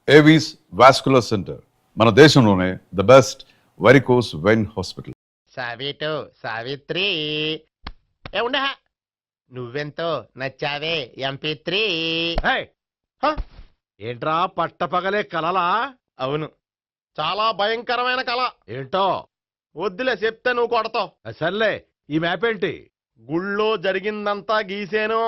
Avis vascular centre మన దేశంలోనే the best varicose vein hospital. Savitri ఉండ నువ్వెంతో నచ్చావే MP3. ఏంట్రా పట్టపగలే కలలా? అవును, చాలా భయంకరమైన కళ. ఏంటో వద్దులే, చెప్తే నువ్వు కొడతావు. సర్లే, ఈ మ్యాప్ ఏంటి? గుళ్ళో జరిగిందంతా గీసేను.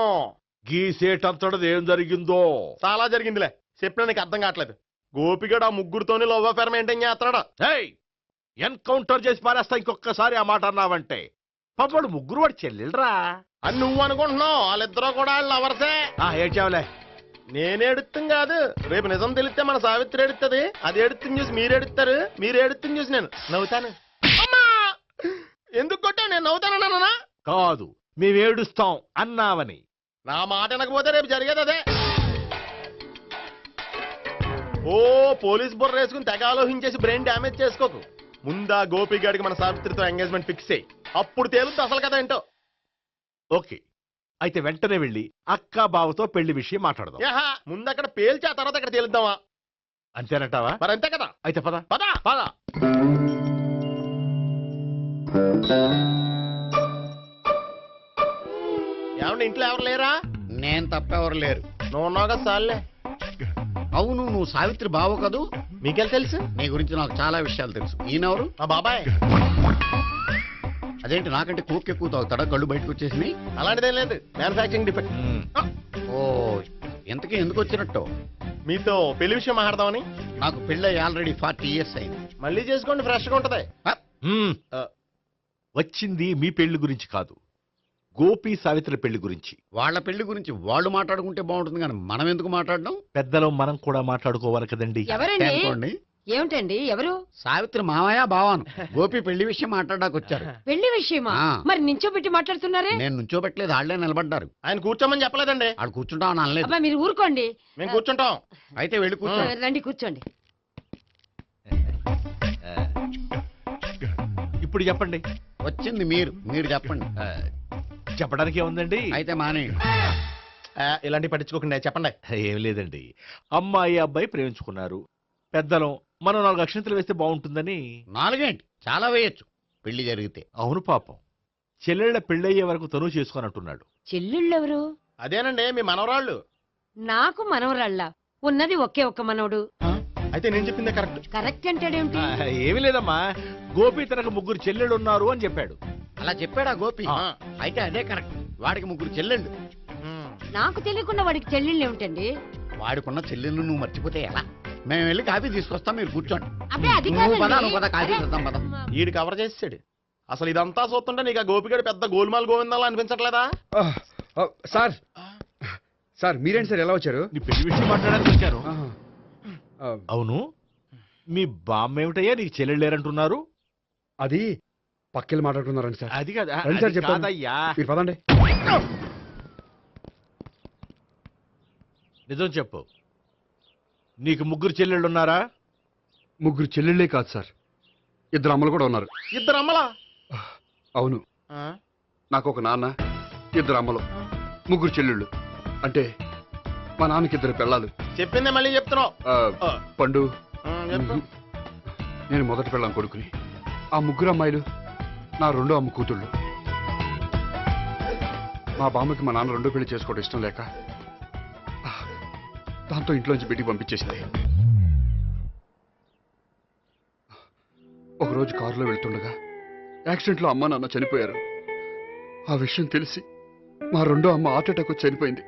గీసేటంతటది ఏం జరిగిందో? చాలా జరిగిందిలే, చెప్పినా నీకు అర్థం కావట్లేదు. గోపిగడు ఆ ముగ్గురుతోని లవ్ అఫేర్ మెయింటైన్ చేస్తాడా. ఎన్కౌంటర్ చేసి పారేస్తా ఇంకొకసారి ఆ మాట అన్నావంటే. పాపడు ముగ్గురు వాడు చెల్లెలరా అని నువ్వు అనుకుంటున్నావు, వాళ్ళిద్దరూ కూడా లవర్సే. ఏడ్చావులే. నేనేడుతుంది కాదు, రేపు నిజం తెలిస్తే మన సావిత్రి ఎడుతుంది. అది ఎడుతుంది చూసి మీరు ఎడుతారు, మీరు ఎడుతుంది చూసి నేను నవ్వుతాను. అమ్మా, ఎందుకు కొట్టావు? నేను నవ్వుతానన్నా కాదు, మేమేడుస్తాం అన్నావని. నా మాట వినకపోతే రేపు జరిగేది అదే. ఓ పోలీస్ బుర్ర వేసుకుని తెగ ఆలోచించేసి బ్రెయిన్ డ్యామేజ్ చేసుకోకు. ముందా గోపిగాడికి మన సావిత్రితో ఎంగేజ్మెంట్ ఫిక్స్ అయ్యి అప్పుడు తేలుద్ది అసలు కదా ఏంటో. ఓకే, అయితే వెంటనే వెళ్ళి అక్క బావతో పెళ్లి విషయం మాట్లాడదాం. ముందు అక్కడ పేల్చి ఆ తర్వాత అక్కడ తేలుద్దామా? అంతేనంటావా? మరి అంతే కదా. అయితే పద పద పద. ఏమండి, ఇంట్లో ఎవరు లేరా? నేను తప్పెవరు లేరు. నువ్వు ఉన్నావు కదా సార్లే. అవును, నువ్వు సావిత్రి బావ కదూ? మీకెళ్ళి తెలుసు? నీ గురించి నాకు చాలా విషయాలు తెలుసు. ఈయనెవరు? మా బాబాయ్. అదేంటి, నాకంటే కోక్ ఎక్కువ తాగుతాడా? కళ్ళు బయటకు వచ్చేసి. అలాంటిదేం లేదు, మ్యానుఫాక్చరింగ్ డిఫెక్ట్. ఓ, ఎంతకీ ఎందుకు వచ్చినట్టు? మీతో పెళ్లి విషయం మాట్లాడదామని. నాకు పెళ్ళి ఆల్రెడీ 40 years అయింది. మళ్ళీ చేసుకోండి, ఫ్రెష్ గా ఉంటది. వచ్చింది మీ పెళ్లి గురించి కాదు, గోపి సావిత్రి పెళ్లి గురించి. వాళ్ళ పెళ్లి గురించి వాళ్ళు మాట్లాడుకుంటే బాగుంటుంది, కానీ మనం ఎందుకు మాట్లాడడం? పెద్దలో మనం కూడా మాట్లాడుకోవాలి కదండి. అనుకోండి. ఏమిటండి, ఎవరు? సావిత్రి మామయ్య బావాను. గోపి పెళ్లి విషయం మాట్లాడడానికి వచ్చారు. పెళ్లి విషయమా? మరి నించోబెట్టి మాట్లాడుతున్నారే? నేను నుంచోబెట్టలేదు, వాళ్ళే నిలబడ్డారు. ఆయన కూర్చోమని చెప్పలేదండి. ఆడు కూర్చుంటామని అనలేదు. అబ్బా, మీరు ఊరుకోండి. మేము కూర్చుంటాం. అయితే వెళ్ళి కూర్చో. రండి, కూర్చోండి. ఇప్పుడు చెప్పండి. వచ్చింది మీరు చెప్పండి. చెప్పడానికి ఏముందండి? అయితే మానేయండి. ఇలాంటి పట్టించుకోకుండా చెప్పండి. ఏం లేదండి, అమ్మాయి అబ్బాయి ప్రేమించుకున్నారు. పెద్దలం మనం 4 అక్షంతలు వేస్తే బాగుంటుందని. 4 ఏంటి, చాలా వేయచ్చు పెళ్లి జరిగితే. అవును, పాపం చెల్లెళ్ళ పెళ్ళయ్యే వరకు తను చేసుకోనంటున్నాడు. చెల్లెళ్ళెవరు? అదేనండి, మీ మనవరాళ్ళు. నాకు మనవరాళ్ళ ఉన్నది ఒకే ఒక్క మనవడు. అయితే నేను చెప్పిందే కరెక్ట్. కరెక్ట్ అంటాడేమిటి? ఏమీ లేదమ్మా, గోపి తనకు 3 చెల్లెళ్ళు ఉన్నారు అని చెప్పాడు. అలా చెప్పాడా గోపి? అయితే అదే కరెక్ట్. వాడికి 3 చెల్లెళ్ళు. నాకు తెలియకుండా వాడికి చెల్లెళ్ళు ఏమిటండి? వాడికున్న చెల్లెళ్ళు నువ్వు మర్చిపోతే ఎలా? మేము వెళ్ళి కాఫీ తీసుకొస్తాం, మీరు కూర్చోండి. అబ్బే, అది నువ్వు పద, కాదండి. నువ్వు పద, కాఫీ చేద్దాం పద. ఈడు కవర్ చేసాడు. అసలు ఇదంతా చూస్తుంటే నీకు ఆ గోపిగడు పెద్ద గోల్మాల్ గోవిందాలు అనిపించట్లేదా? సార్ సార్ మీరేంటి సార్, ఎలా వచ్చారు? నీ పెళ్లి విషయం మాట్లాడడానికి వచ్చాను. అవును, మీ బామ్మ ఏమిటయ్యా నీకు చెల్లెళ్ళు లేరంటున్నారు? అది పక్కెళ్ళి మాట్లాడుకున్నారండి సార్. అది కాదా? రండి సార్, అది చెప్తాను. కాదయ్యా. మీరు పదండి. నిజం చెప్పు, నీకు 3 చెల్లెళ్ళు ఉన్నారా? 3 చెల్లెళ్ళే కాదు సార్, 2 అమ్మలు కూడా ఉన్నారు. 2 అమ్మలా? అవును, నాకు ఒక నాన్న, 2 అమ్మలు, 3 చెల్లెళ్ళు. అంటే మా నాన్నకి 2 పిల్లలు. చెప్పిందే మళ్ళీ చెప్తున్నావు. పండు, చెప్పు. నేను మొదటి పిల్లం కొడుకుని. ఆ 3 అమ్మాయిలు నా 2వ అమ్మ కూతుళ్ళు. మా బామ్మకి మా నాన్న 2వ పెళ్లి చేసుకోవడం ఇష్టం లేక దాంతో ఇంట్లోంచి బిడ్డికి పంపించేసింది. ఒకరోజు కారులో వెళ్తుండగా యాక్సిడెంట్లో అమ్మ నాన్న చనిపోయారు. ఆ విషయం తెలిసి మా 2వ అమ్మ హార్ట్ అటాక్ వచ్చి చనిపోయింది.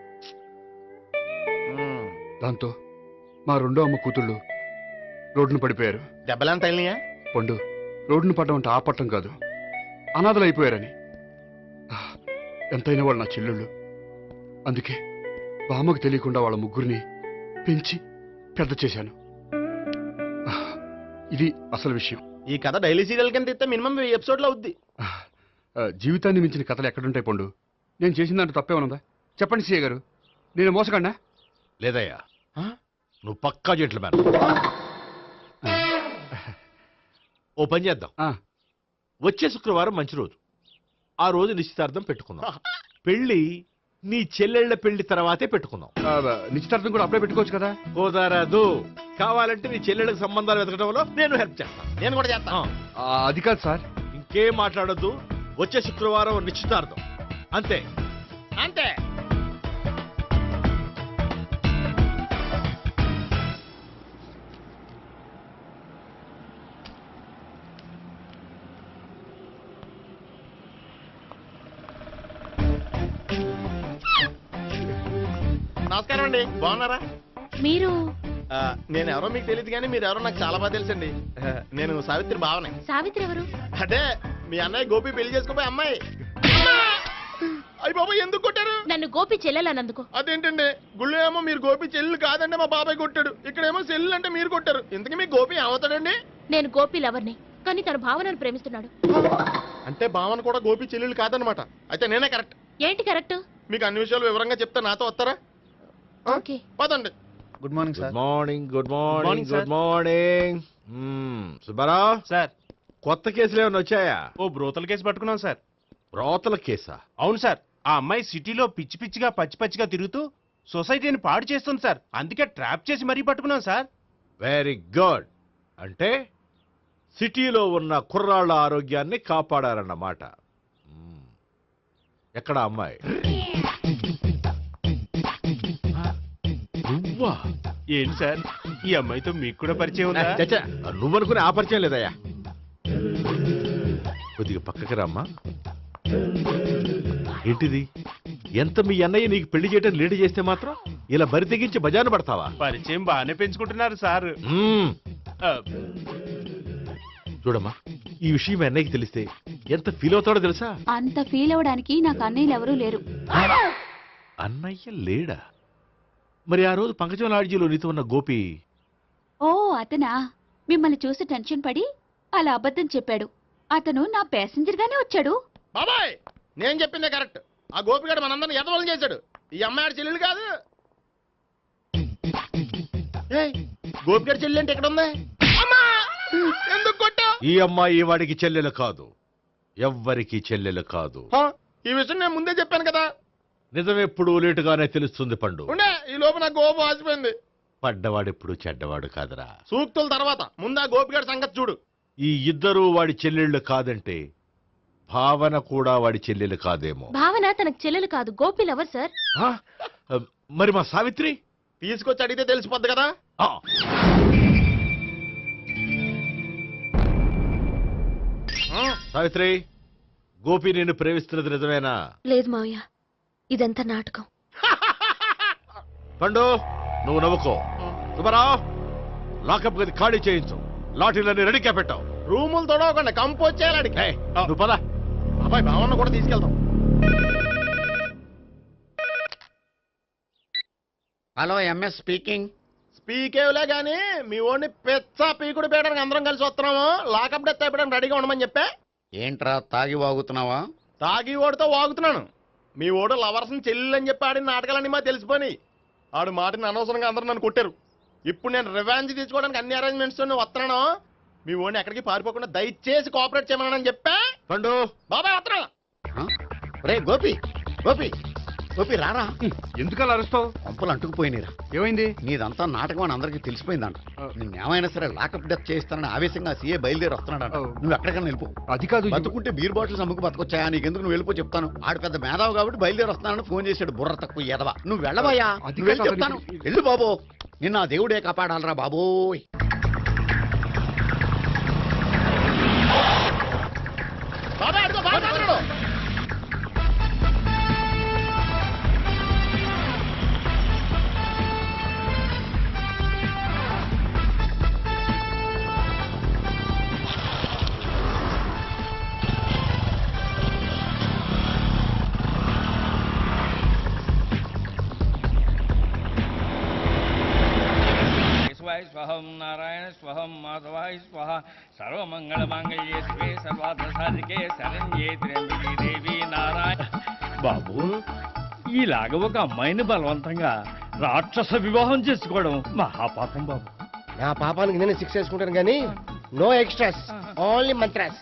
దాంతో మా 2వ అమ్మ కూతుళ్ళు రోడ్డును పడిపోయారు. దెబ్బలంత తగిలినాయా? పండు, రోడ్డును పడ్డం అంటే ఆపట్టం కాదు, అనాథలు అయిపోయారని. ఎంతైనా వాళ్ళు నా చెల్లెళ్ళు. అందుకే బామ్మకు తెలియకుండా వాళ్ళ 3 పెంచి పెద్ద చేశాను. ఇది అసలు విషయం. ఈ కథ డైలీ సీరియల్ కింద ఇస్తే మినిమం 1000 ఎపిసోడ్లు అవుద్ది. జీవితాన్ని మించిన కథలు ఎక్కడుంటాయి పండు? నేను చేసిన దాంట్లో తప్పే ఉన్నదా? చెప్పండి సీఏ గారు, నేను మోసగండా? లేదయ్యా, నువ్వు పక్కా జెంట్లమ్యాన్. ఓ పని చేద్దాం, వచ్చే శుక్రవారం మంచి రోజు. ఆ రోజు నిశ్చితార్థం పెట్టుకుందాం. పెళ్లి నీ చెల్లెళ్ళ పెళ్లి తర్వాతే పెట్టుకుందాం. నిశ్చితార్థం కూడా అప్పుడే పెట్టుకోవచ్చు కదా. కుదరదు. కావాలంటే నీ చెల్లెళ్ళకి సంబంధాలు వెతకడంలో నేను హెల్ప్ చేస్తాను. నేను కూడా చేస్తా. అది కాదు సార్. ఇంకేం మాట్లాడొద్దు. వచ్చే శుక్రవారం నిశ్చితార్థం. అంతే. అంతే. నమస్కారం అండి, బాగున్నారా? మీరు నేను ఎవరో మీకు తెలియదు కానీ మీరు ఎవరో నాకు చాలా బాగా తెలుసండి. నేను సావిత్రి బావనే. సావిత్రి ఎవరు? అదే మీ అన్నయ్య గోపి పెళ్లి చేసుకోపోయి అమ్మాయి. అయ్యి బాబాయ్ ఎందుకు కొట్టారు? నన్ను గోపి చెల్లెలన్నందుకు. అదేంటండి, గుళ్ళు ఏమో మీరు గోపి చెల్లు కాదంటే మా బాబాయ్ కొట్టాడు, ఇక్కడేమో చెల్లు అంటే మీరు కొట్టారు. ఇంతకీ మీ గోపి ఏమవుతాడండి? నేను గోపి లవర్ని, కానీ తన భావనను ప్రేమిస్తున్నాడు. అంటే భావన కూడా గోపి చెల్లెలు కాదనమాట. అయితే నేనే కరెక్ట్. ఏంటి కరెక్ట్? మీకు అన్ని విషయాలు వివరంగా చెప్తే నాతో వస్తారా? ఓకే. పదండి. Good morning good morning. Good morning. Good morning. Subbarao sir, కొత్త కేసులు ఏమైనా వచ్చాయా? ఓ బ్రోతల కేసు పట్టుకున్నాం సార్. రోతల కేసా? అవును సార్, ఆ అమ్మాయి సిటీలో పిచ్చి పిచ్చిగా పచ్చి పచ్చిగా తిరుగుతూ సొసైటీని పాడు చేస్తుంది సార్. అందుకే ట్రాప్ చేసి మరీ పట్టుకున్నాం సార్. Very good. అంటే సిటీలో ఉన్న కుర్రాళ్ళ ఆరోగ్యాన్ని కాపాడారన్నమాట. ఎక్కడ అమ్మాయి? నువ్వా? ఏంటి సార్, ఈ అమ్మాయితో మీకు కూడా పరిచయం ఉందా? చచ్చా, నువ్వనుకునే ఆ పరిచయం లేదయ్యా. కొద్దిగా పక్కకి రామ్మా. ఏంటిది? ఎంత మీ అన్నయ్య నీకు పెళ్లి చేయడం లేట్ చేస్తే మాత్రం ఇలా బరి తెగించి బజారు పడతావా? పరిచయం బాగానే పెంచుకుంటున్నారు సార్. ఆ, చూడమ్మా, ఈ విషయం మీ అన్నయ్యకి తెలిస్తే ఎంత ఫీల్ అవుతాడో తెలుసా? అంత ఫీల్ అవడానికి నాకు అన్నయ్యలు ఎవరూ లేరు. అన్నయ్య లేడా? మరి ఆ రోజు పంకజం లాడ్జీలో నీతో ఉన్న గోపి? ఓ అతనా? మిమ్మల్ని చూసి టెన్షన్ పడి అలా అబద్ధం చెప్పాడు. అతను నా ప్యాసింజర్ గానే వచ్చాడు. బాబాయ్ నేను చెప్పిందే కరెక్ట్. ఆ గోపిగాడు మనందరిని ఎదవలం చేశాడు. ఈ అమ్మాయి చెల్లెలు కాదు. గోపిగాడి చెల్లి అంటే ఎక్కడ ఉంది? అమ్మా! ఎందుకు కొట్టా? ఈ అమ్మాయి వాడికి చెల్లెలు కాదు, ఎవ్వరికి చెల్లెలు కాదు. ఈ విషయం నేను ముందే చెప్పాను కదా. నిజమెప్పుడు లేటుగానే తెలుస్తుంది పండు. ఉండే ఈ లోపు నా గోపు ఆసిపోయింది. పడ్డవాడెప్పుడు చెడ్డవాడు కాదురా. సూక్తుల తర్వాత ముందు ఆ గోపిగాడి సంగతి చూడు. ఈ ఇద్దరూ వాడి చెల్లెళ్ళు కాదంటే భావన కూడా వాడి చెల్లెలు కాదేమో. భావన తనకు చెల్లెలు కాదు, గోపి లవర్ సార్. ఆ? మరి మా సావిత్రి? తీసుకొచ్చి అడిగితే తెలిసిపోద్ది కదా. ఆ. సావిత్రి, గోపి నేను ప్రేమిస్తున్నది నిజమేనా? లేదు మావయ్య, ఇదంతా నాటకం. పండు, నువ్వు నవ్వుకో. సుబ్బారావు, లాకప్ గది ఖాళీ చేయించు. లాఠీలన్నీ రెడీగా పెట్టావు. రూములు తొడవకుండా కంపోజ్ చేయాలి. ఏయ్, నువ్వు పద. అబ్బాయి భావన కూడా తీసుకెళ్తాం. Hello, MS speaking. స్పీకేవ్లే గానీ మీ ఓడిని పెచ్చ పీకుడు పేయడానికి అందరం కలిసి వస్తున్నాము. లాకప్ డెత్ అయిపోయడానికి రెడీగా ఉండమని చెప్పే. ఏంట్రా తాగి వాగుతున్నావా? తాగి ఓడితో వాగుతున్నాను. మీ ఓడు లవర్స్ని చెల్లెలని చెప్పి ఆడిన నాటకాలన్నీ మా తెలిసిపోయి ఆడు మాటని అనవసరంగా అందరూ నన్ను కొట్టారు. ఇప్పుడు నేను రివెంజ్ తీసుకోవడానికి అన్ని అరేంజ్మెంట్స్ వస్తున్నాను. మీ ఓడిని ఎక్కడికి పారిపోకుండా దయచేసి కోఆపరేట్ చేయమని చెప్పా. పండు, బాబాయ్ వస్తున్నా. రే గోపి, గోపి, గోపి రారా. ఎందుకలా అరుస్తావు? పంపులు అంటుకుపోయినరా. ఏమైంది? నీదంతా నాటకం అని అందరికీ తెలిసిపోయిందంట. నిన్నేమైనా సరే లాకప్ డెత్ చేయిస్తానని ఆవేశంగా సీఏ బయలుదేరి వస్తున్నాడంట. నువ్వు ఎక్కడికైనా వెళ్ళిపో. అది కాదు. బతుకుంటే బీర్ బాటిల్స్ అమ్ముకు బతకొచ్చాయా? నీకెందుకు? నువ్వు వెళ్ళిపో చెప్తాను. ఆడు పెద్ద మేధావు కాబట్టి బయలుదేరి వస్తానని ఫోన్ చేశాడు. బుర్ర తక్కువ ఎదవా. నువ్వు వెళ్ళబోయా? అది నువ్వు వెళ్ళి కాదు, చెప్తాను. వెళ్ళు బాబో, నిన్న ఆ దేవుడే కాపాడాలరా బాబోయ్. బాబాయ్ అడుగు, బాబాయ్ అడుగు. స్వహం నారాయణ స్వహం మాధవాయ స్వహ సర్వమంగళమాంగళ్యే శివే సర్వార్థసాధికే శరణ్యే త్ర్యంబకే దేవి నారాయణ. బాబు, ఇలాగ ఒక అమ్మాయిని బలవంతంగా రాక్షస వివాహం చేసుకోవడం మహాపాపం బాబు. నా పాపానికి నేను శిక్ష వేసుకుంటాను కానీ నో ఎక్స్ట్రాస్, ఓన్లీ మంత్రాస్.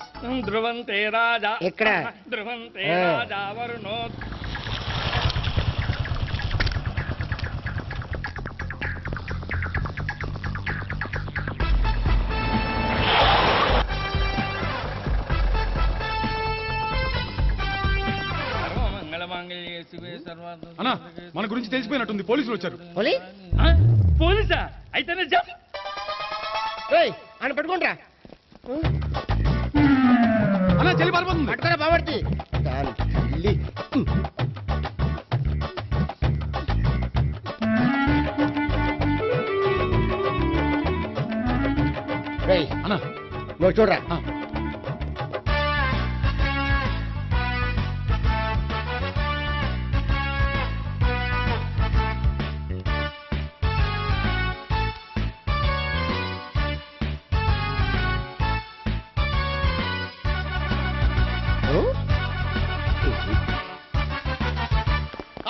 ధ్రువంతే రాజా ఎక్కడ? ధ్రువంతే రాజా వరుణో. మన గురించి తెలిసిపోయినట్టుంది, పోలీసులు వచ్చారు. ఆ? పోలీసా? అయితేనే జప్. ఆయన పెట్టుకుంటా అన్నా చెల్లి పారిపోతుంది. పట్టుకురా బాబర్తి అన్నా నువ్వు చూడరా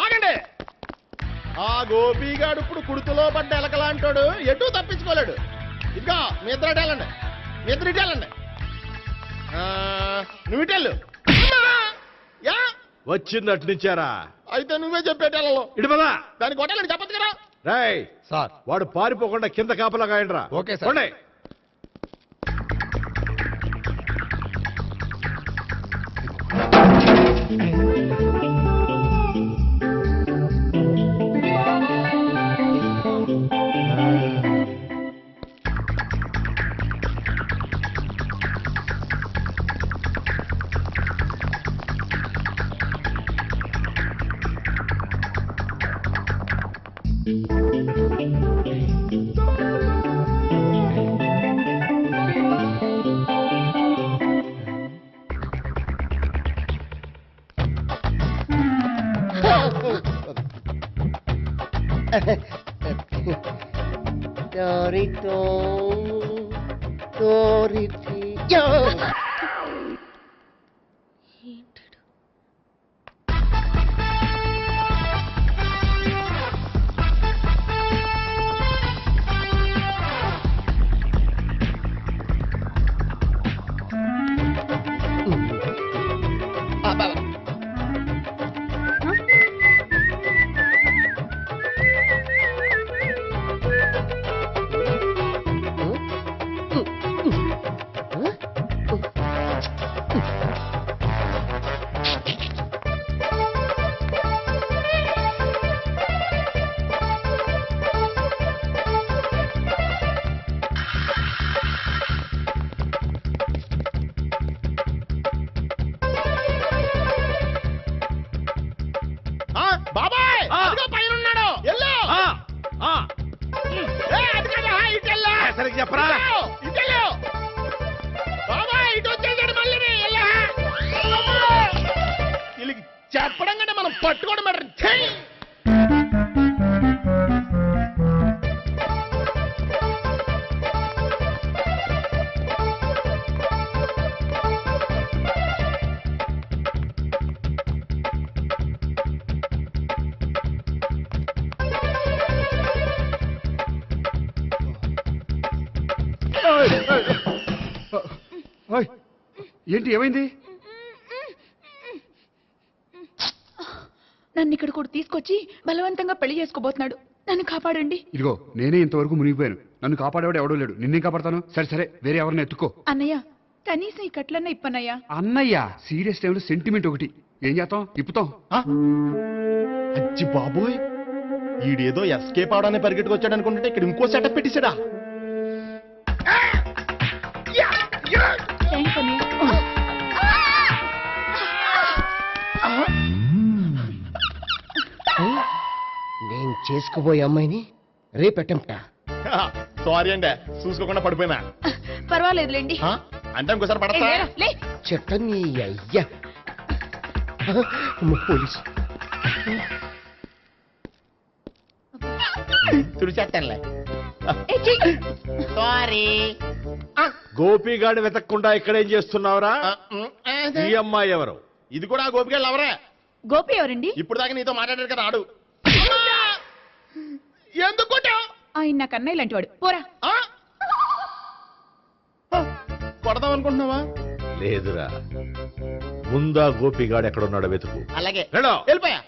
ఆగండి. ఆ గోపిగాడు ఇప్పుడు కుడుతులో పడ్డ ఎలకలాంటాడు, ఎటు తప్పించుకోలేడు. ఇదిగో మీ ఇద్దరు ఇటు వెళ్ళండి, మీ ఇద్దరు ఇటు వెళ్ళండి. నువ్వు ఇటు వెళ్ళు. యా వచ్చింది అటు నుంచారా? అయితే నువ్వే చెప్పేటెళ్ళలో ఇటు పదా. దానికి కొట్టాలని చెప్పదు కదా. రేయ్ సార్ వాడు పారిపోకుండా కింద కాపలా కాయండిరా. Okay sir. పోండి. బాబాయ్ అదిగో పైన ఉన్నాడు. ఎల్లో అది కదా ఇటు వెళ్ళు. సరిగ్గా చెప్పరా? ఇటు వెళ్ళు. బాబాయ్ ఇటు వచ్చేసాడు మళ్ళీ. వీళ్ళకి చెప్పడం కంటే మనం పట్టుకోవడం బెటర్. ఛీ! ఓయ్, ఏంటి ఏమైంది? నన్ను ఇక్కడ కూడా తీసుకొచ్చి బలవంతంగా పెళ్లి చేసుకోబోతున్నాడు. నన్ను కాపాడండి. ఇదిగో నేనే ఇంతవరకు మునిగిపోయాను. నన్ను కాపాడేవాడు ఎవడో లేడు. నిన్నే కాపాడతాను. సరే సరే, వేరే ఎవరిని ఎత్తుకో. అన్నయ్య కనీసం ఈ కట్లన్న ఇప్పనయ్యా. అన్నయ్య సీరియస్ టైంలో సెంటిమెంట్ ఒకటి. ఏం చేస్తాం? ఇప్పుతాం. అచ్చి బాబోయ్, ఈడేదో ఎస్కేప్ అవడానికి పరిగెట్టుకొచ్చాడు అనుకుంటే ఇక్కడ ఇంకో సెటప్ పెట్టేశాడా? థ్యాంక్స్ అన్నయ్య. నేను చేసుకుపోయే అమ్మాయిని రేపెట్టంటా. సారీ అండి, చూసుకోకుండా పడిపోయినా. పర్వాలేదులేండి. అంటే ఇంకోసారి పడతా. లే. చెట్ట నీ అయ్యా పోలీసు తుడిచేస్తానులే. ఏ, చెయ్యి. సారీ. గోపిగాడు వెతకకుండా ఇక్కడేం చేస్తున్నావురా? ఈ అమ్మాయి ఎవరు? ఇది కూడా గోపికెళ్ళి ఎవరే? గోపి ఎవరండి? ఇప్పుడు దాకా నీతో మాట్లాడారు కదా ఆడు. ఎందుకు కొట్టావ్? ఆయన నాకు అన్నయ్య లాంటి వాడు. పోరా. కొడదాం అనుకుంటున్నావా? లేదురా, ముందా గోపిగాడు ఎక్కడున్నాడో వెతుకు. అలాగే వెళ్ళు. వెళ్ళిపోయా.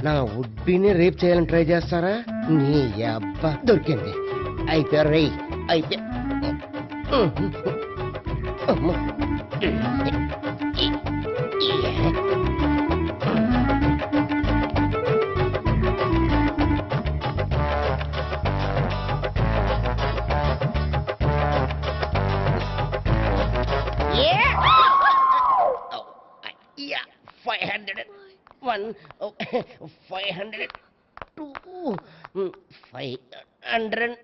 నా ఉడ్బీని రేప్ చేయాలని ట్రై చేస్తారా? నీ అబ్బా దొరికింది. అయిపోయారు రై. అయిపోయా. అమ్మ. Yeah, 501, 502, 503.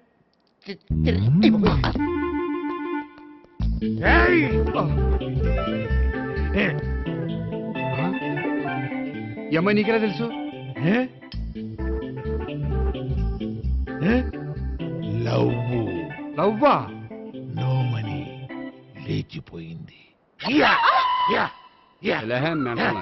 ఈ అమ్మాయి నీకెలా తెలుసు? లవ్వా? నో మనీ లేచిపోయింది. ఎలాహే mental.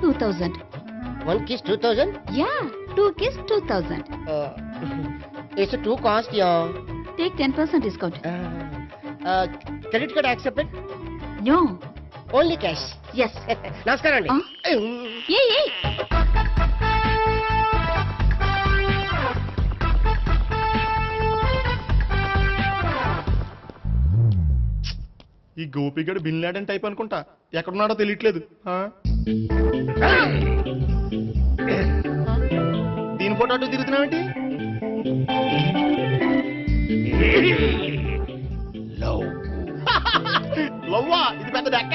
2000. 1 kiss 2000? Yeah, 2 kiss 2000. It's too cost, yeah. Take 10% discount. Credit card accepted? No. Only cash. Yes. నమస్కారం అండి. Hey. ఈ గోపిగడు బిన్ లాడెన్ టైప్ అనుకుంటా, ఎక్కడున్నాడో తెలియట్లేదు. దీని ఫోటో అటు తిరుగుతున్నావేంటి? లవ్వా? ఇది పెద్ద డెక్క.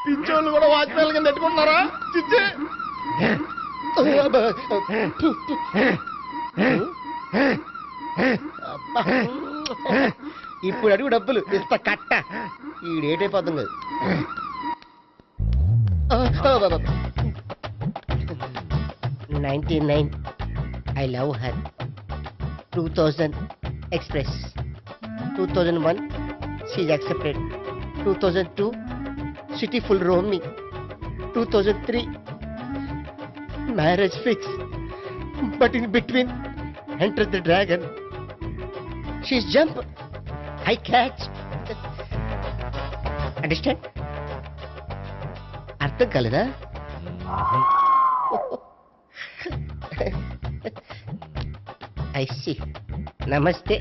పిచ్చోళ్ళు కూడా వాచ్మెన్ కింద పెట్టుకుంటున్నారా? చిచ్చే ఇప్పుడు అడుగు డబ్బులు ఇంత కట్ట ఈ డేట్ అయిపోతుంది కదా. 99 I love her. 2000 express. 2001 she's accepted. 2002 city full roaming. 2003 marriage fix. But in between enters the dragon. She's jump. I catch. Understand? అర్థం కాలేదా? I see. Namaste.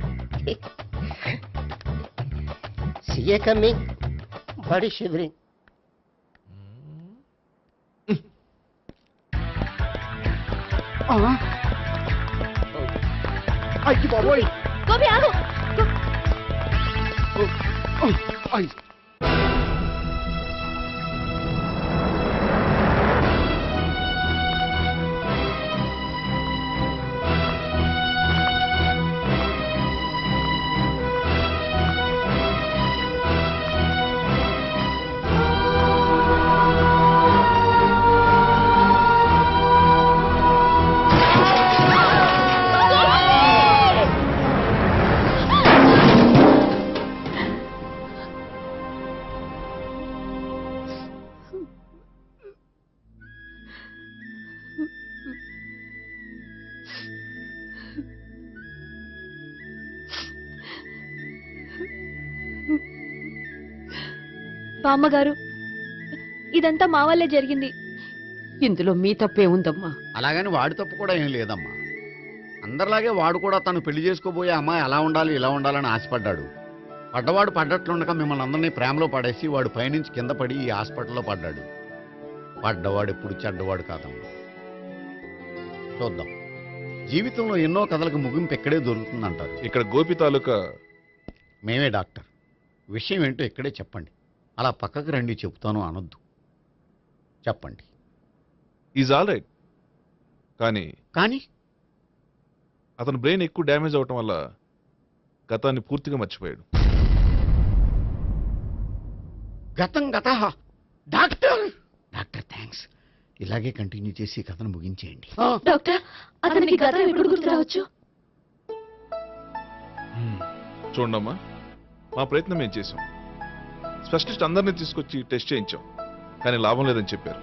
See you coming. Body shivering. అయ్యి బాబోయ్. గోపి ఆగు. అయ్. బామ్మగారు, ఇదంతా మా వల్లే జరిగింది. ఇందులో మీ తప్పే ఉందమ్మా. అలాగని వాడి తప్పు కూడా ఏం లేదమ్మా. అందరిలాగే వాడు కూడా తను పెళ్లి చేసుకోబోయే అమ్మాయి అలా ఉండాలి ఇలా ఉండాలని ఆశపడ్డాడు. పడ్డవాడు పడ్డట్లుండగా మిమ్మల్ని అందరినీ ప్రేమలో పడేసి వాడు పైనుంచి కింద పడి ఈ హాస్పిటల్లో పడ్డాడు. పడ్డవాడు ఎప్పుడు చెడ్డవాడు కాదమ్మా. చూద్దాం, జీవితంలో ఎన్నో కథలకు ముగింపు ఎక్కడే దొరుకుతుందంటారు. ఇక్కడ గోపి తాలూకా మేమే డాక్టర్. విషయం ఏంటో ఇక్కడే చెప్పండి. అలా పక్కకు రండి చెప్తాను అనొద్దు. చెప్పండి. Is all right. కానీ అతని బ్రెయిన్ ఎక్కువ డ్యామేజ్ అవటం వల్ల గతాన్ని పూర్తిగా మర్చిపోయాడు. గతం గత. Doctor thanks. ఇలాగే కంటిన్యూ చేసి కథను ముగించేయండి. డాక్టర్, అతనికి గతం ఎప్పుడు గుర్తు రావచ్చు? చూడమ్మా, మా ప్రయత్నం మేము చేసాం. స్పెషలిస్ట్ అందరినీ తీసుకొచ్చి టెస్ట్ చేయించాం, కానీ లాభం లేదని చెప్పారు.